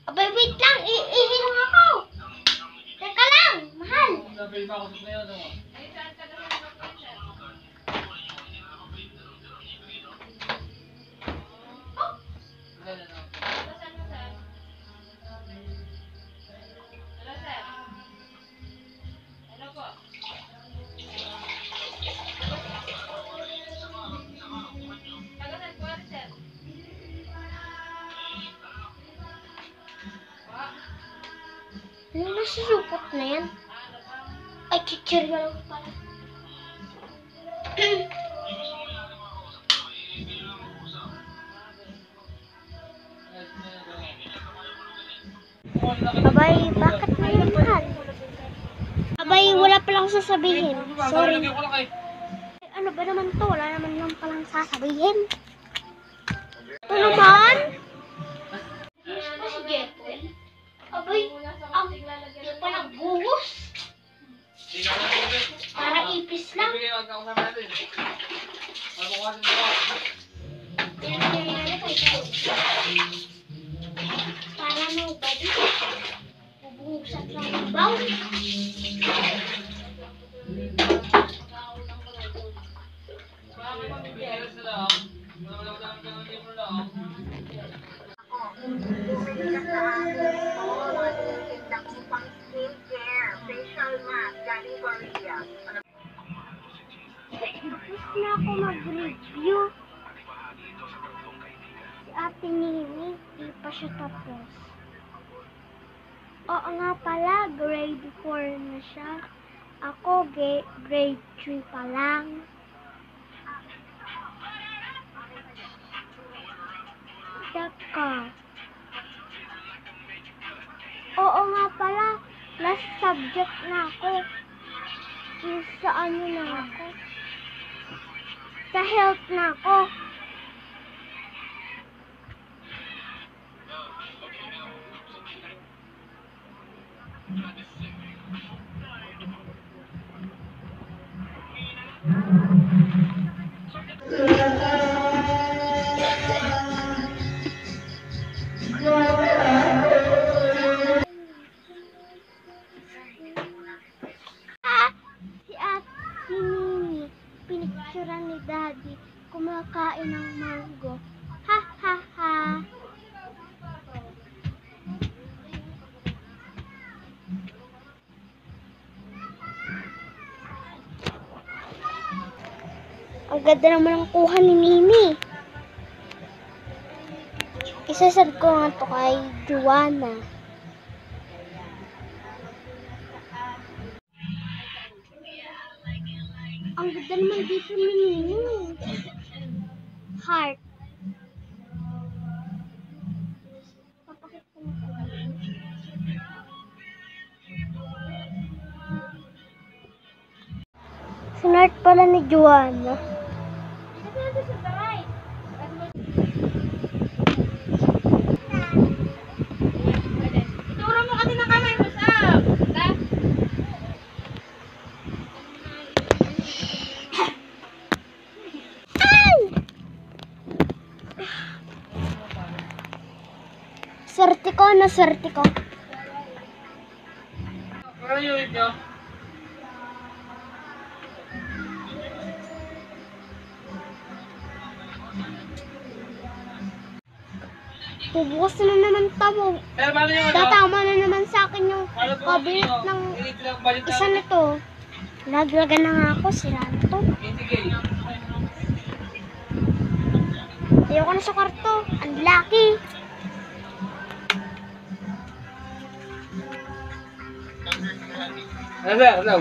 Abay, wait lang. Iihi lang ako. Teka lang, mahal. Sabi pa ako sa ngayon, ano? Ano na susupot na yan? Ay, chichirya lang pala. Abay, bakit na yan, mahal? Abay, wala palang sasabihin. Sorry. Ay, ano ba naman to? Wala naman lang palang sasabihin. Ito naman? Yes pa si Jeffrey? Abay, di pa nagbuhos. Para ipis lang. Para nobody. Bubuhusan lang ng baw. Tapos na ako mag-review. Si Ate Nini, di pa siya tapos. Oo nga pala, grade 4 na siya. Ako, grade 3 pa lang. Teka. Oo nga pala, last subject na ako. Sa ano na ako? Sa health na ako. Si Ate Nini, pinicturean ni Daddy kumakain ng mango. Ha ha ha. Ang ganda naman ang kuha ni Nini. Isasad ko nga to kay Joanna. Ang ganda naman dito ni Nini. Heart. Papakit ko na pala. Sinart pala ni Joanna. Ituro mo kasi ng kamay mo sa Swerte ko, swerte ko. Ano yung unit nyo? Bubukas na naman tamo. Pero paano yung ano? Tatama na naman sa akin yung Paano po cabinet ano? ng Unit lang balik isa na to. Laglagan na nga ako, sira na to. Sige. Ayoko na sa kwarto. Ang laki. Ano sir? Ano?